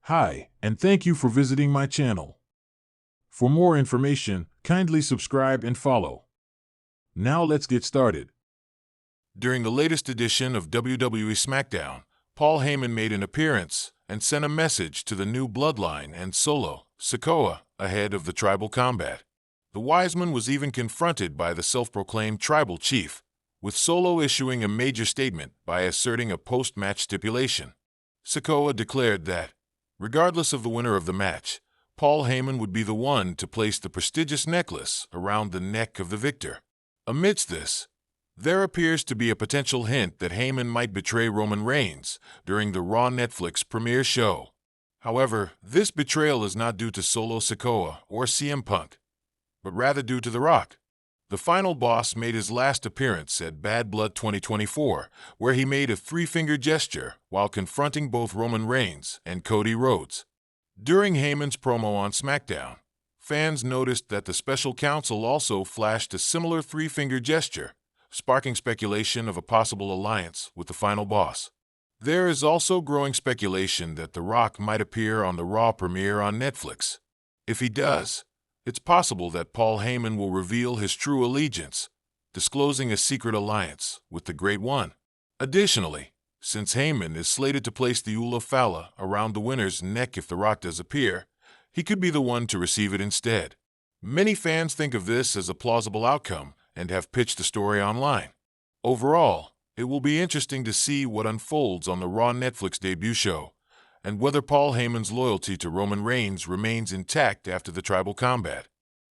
Hi, and thank you for visiting my channel. For more information, kindly subscribe and follow. Now let's get started. During the latest edition of WWE SmackDown, Paul Heyman made an appearance and sent a message to the new Bloodline and Solo Sikoa ahead of the tribal combat. The Wiseman was even confronted by the self-proclaimed tribal chief, with Solo issuing a major statement by asserting a post-match stipulation. Sikoa declared that, regardless of the winner of the match, Paul Heyman would be the one to place the prestigious necklace around the neck of the victor. Amidst this, there appears to be a potential hint that Heyman might betray Roman Reigns during the Raw Netflix premiere show. However, this betrayal is not due to Solo Sikoa or CM Punk, but rather due to The Rock. The final boss made his last appearance at Bad Blood 2024, where he made a three-finger gesture while confronting both Roman Reigns and Cody Rhodes. During Heyman's promo on SmackDown, fans noticed that the special counsel also flashed a similar three-finger gesture, sparking speculation of a possible alliance with the final boss. There is also growing speculation that The Rock might appear on the Raw premiere on Netflix. If he does, it's possible that Paul Heyman will reveal his true allegiance, disclosing a secret alliance with the Great One. Additionally, since Heyman is slated to place the Ula Fala around the winner's neck if The Rock does appear, he could be the one to receive it instead. Many fans think of this as a plausible outcome and have pitched the story online. Overall, it will be interesting to see what unfolds on the Raw Netflix debut show, and whether Paul Heyman's loyalty to Roman Reigns remains intact after the tribal combat.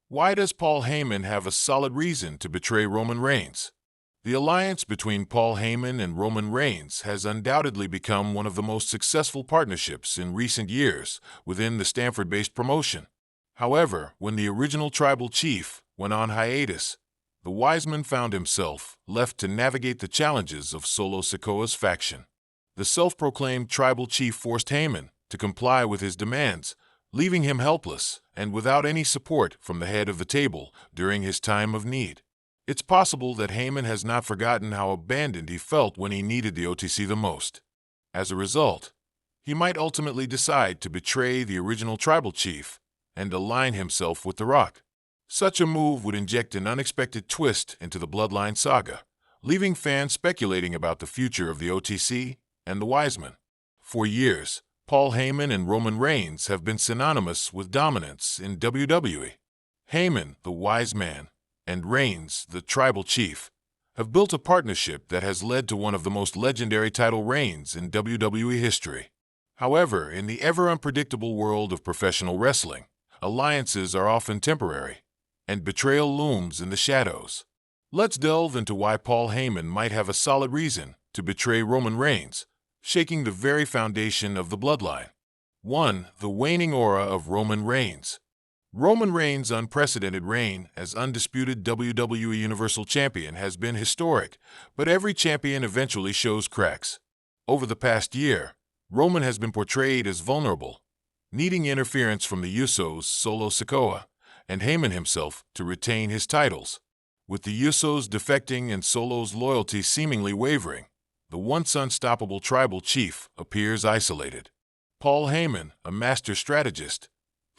Why does Paul Heyman have a solid reason to betray Roman Reigns? The alliance between Paul Heyman and Roman Reigns has undoubtedly become one of the most successful partnerships in recent years within the Stamford-based promotion. However, when the original tribal chief went on hiatus, the Wiseman found himself left to navigate the challenges of Solo Sikoa's faction. The self-proclaimed tribal chief forced Heyman to comply with his demands, leaving him helpless and without any support from the head of the table during his time of need. It's possible that Heyman has not forgotten how abandoned he felt when he needed the OTC the most. As a result, he might ultimately decide to betray the original tribal chief and align himself with The Rock. Such a move would inject an unexpected twist into the Bloodline saga, leaving fans speculating about the future of the OTC and the Wiseman. For years, Paul Heyman and Roman Reigns have been synonymous with dominance in WWE. Heyman, the wise man, and Reigns, the tribal chief, have built a partnership that has led to one of the most legendary title reigns in WWE history. However, in the ever-unpredictable world of professional wrestling, alliances are often temporary, and betrayal looms in the shadows. Let's delve into why Paul Heyman might have a solid reason to betray Roman Reigns, shaking the very foundation of the Bloodline. 1. The waning aura of Roman Reigns. Roman Reigns' unprecedented reign as undisputed WWE Universal Champion has been historic, but every champion eventually shows cracks. Over the past year, Roman has been portrayed as vulnerable, needing interference from the Usos, Solo Sikoa, and Heyman himself to retain his titles. With the Usos defecting and Solo's loyalty seemingly wavering, the once unstoppable tribal chief appears isolated. Paul Heyman, a master strategist,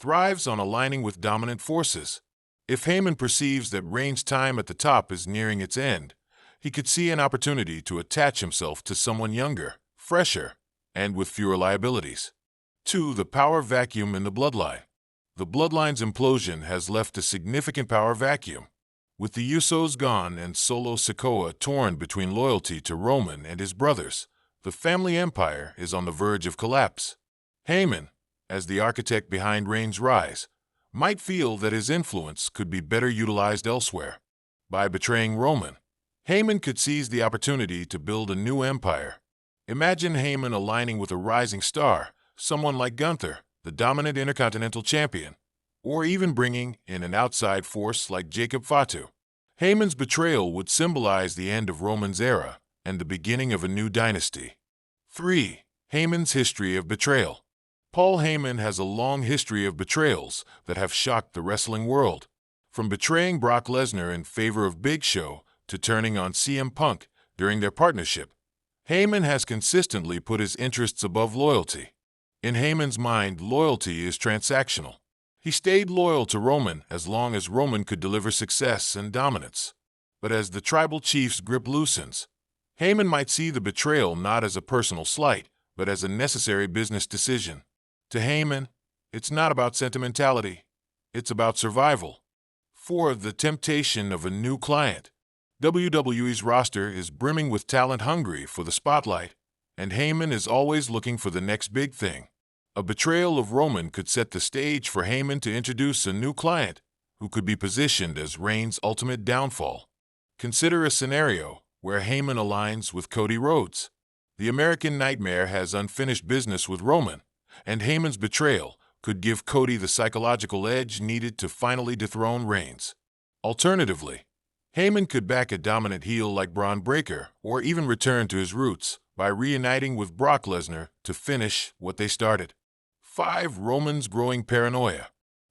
thrives on aligning with dominant forces. If Heyman perceives that Reigns' time at the top is nearing its end, he could see an opportunity to attach himself to someone younger, fresher, and with fewer liabilities. 2. The power vacuum in the Bloodline. The Bloodline's implosion has left a significant power vacuum. With the Usos gone and Solo Sikoa torn between loyalty to Roman and his brothers, the family empire is on the verge of collapse. Heyman, as the architect behind Reigns' rise, might feel that his influence could be better utilized elsewhere. By betraying Roman, Heyman could seize the opportunity to build a new empire. Imagine Heyman aligning with a rising star, someone like Gunther, the dominant Intercontinental Champion, or even bringing in an outside force like Jacob Fatu. Heyman's betrayal would symbolize the end of Roman's era and the beginning of a new dynasty. 3. Heyman's history of betrayal. Paul Heyman has a long history of betrayals that have shocked the wrestling world. From betraying Brock Lesnar in favor of Big Show to turning on CM Punk during their partnership, Heyman has consistently put his interests above loyalty. In Heyman's mind, loyalty is transactional. He stayed loyal to Roman as long as Roman could deliver success and dominance. But as the tribal chief's grip loosens, Heyman might see the betrayal not as a personal slight, but as a necessary business decision. To Heyman, it's not about sentimentality. It's about survival. 4. The temptation of a new client. WWE's roster is brimming with talent hungry for the spotlight, and Heyman is always looking for the next big thing. A betrayal of Roman could set the stage for Heyman to introduce a new client who could be positioned as Reigns' ultimate downfall. Consider a scenario where Heyman aligns with Cody Rhodes. The American Nightmare has unfinished business with Roman, and Heyman's betrayal could give Cody the psychological edge needed to finally dethrone Reigns. Alternatively, Heyman could back a dominant heel like Braun Breaker or even return to his roots by reuniting with Brock Lesnar to finish what they started. 5. Roman's growing paranoia.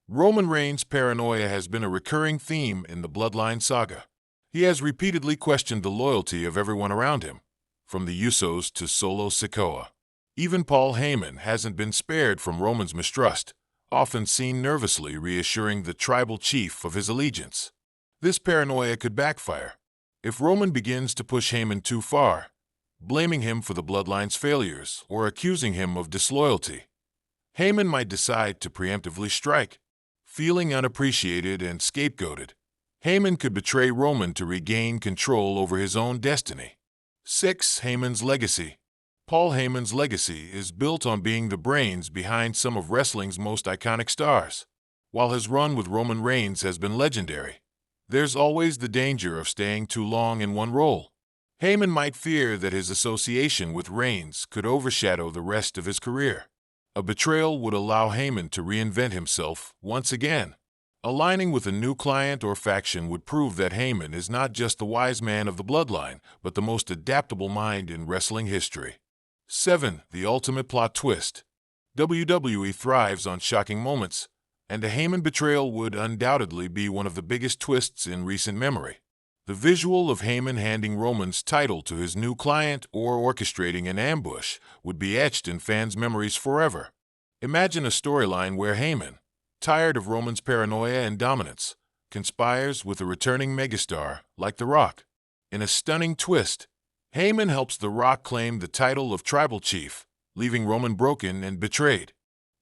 Roman Reigns' paranoia has been a recurring theme in the Bloodline saga. He has repeatedly questioned the loyalty of everyone around him, from the Usos to Solo Sikoa. Even Paul Heyman hasn't been spared from Roman's mistrust, often seen nervously reassuring the tribal chief of his allegiance. This paranoia could backfire if Roman begins to push Heyman too far, blaming him for the Bloodline's failures or accusing him of disloyalty. Heyman might decide to preemptively strike. Feeling unappreciated and scapegoated, Heyman could betray Roman to regain control over his own destiny. 6. Heyman's legacy. Paul Heyman's legacy is built on being the brains behind some of wrestling's most iconic stars. While his run with Roman Reigns has been legendary, there's always the danger of staying too long in one role. Heyman might fear that his association with Reigns could overshadow the rest of his career. A betrayal would allow Heyman to reinvent himself once again. Aligning with a new client or faction would prove that Heyman is not just the wise man of the Bloodline, but the most adaptable mind in wrestling history. 7. The ultimate plot twist. WWE thrives on shocking moments, and a Heyman betrayal would undoubtedly be one of the biggest twists in recent memory. The visual of Heyman handing Roman's title to his new client or orchestrating an ambush would be etched in fans' memories forever. Imagine a storyline where Heyman, tired of Roman's paranoia and dominance, conspires with a returning megastar like The Rock. In a stunning twist, Heyman helps The Rock claim the title of tribal chief, leaving Roman broken and betrayed.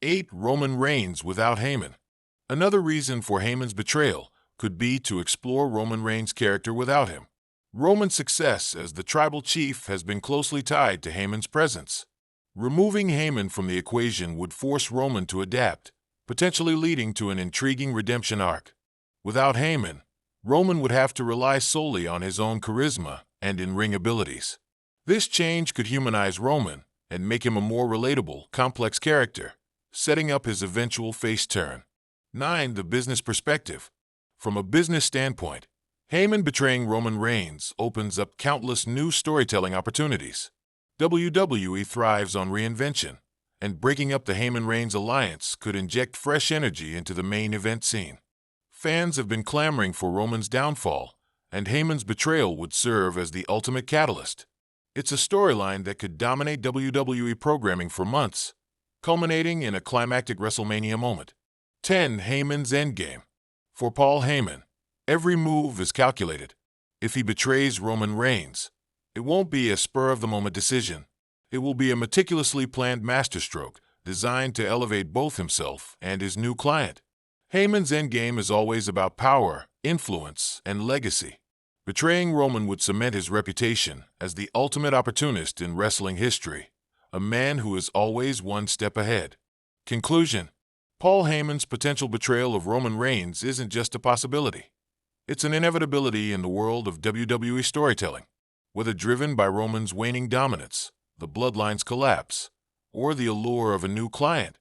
8. Roman Reigns without Heyman. Another reason for Heyman's betrayal could be to explore Roman Reigns' character without him. Roman's success as the tribal chief has been closely tied to Heyman's presence. Removing Heyman from the equation would force Roman to adapt, potentially leading to an intriguing redemption arc. Without Heyman, Roman would have to rely solely on his own charisma and in-ring abilities. This change could humanize Roman and make him a more relatable, complex character, setting up his eventual face turn. 9. The business perspective. From a business standpoint, Heyman betraying Roman Reigns opens up countless new storytelling opportunities. WWE thrives on reinvention, and breaking up the Heyman-Reigns alliance could inject fresh energy into the main event scene. Fans have been clamoring for Roman's downfall, and Heyman's betrayal would serve as the ultimate catalyst. It's a storyline that could dominate WWE programming for months, culminating in a climactic WrestleMania moment. 10. Heyman's endgame. For Paul Heyman, every move is calculated. If he betrays Roman Reigns, it won't be a spur-of-the-moment decision. It will be a meticulously planned masterstroke designed to elevate both himself and his new client. Heyman's endgame is always about power, influence, and legacy. Betraying Roman would cement his reputation as the ultimate opportunist in wrestling history, a man who is always one step ahead. Conclusion. Paul Heyman's potential betrayal of Roman Reigns isn't just a possibility. It's an inevitability in the world of WWE storytelling. Whether driven by Roman's waning dominance, the Bloodline's collapse, or the allure of a new client,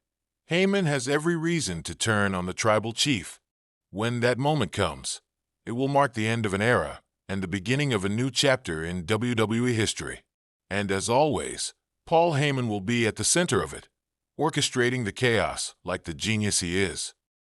Heyman has every reason to turn on the tribal chief. When that moment comes, it will mark the end of an era and the beginning of a new chapter in WWE history. And as always, Paul Heyman will be at the center of it, orchestrating the chaos like the genius he is.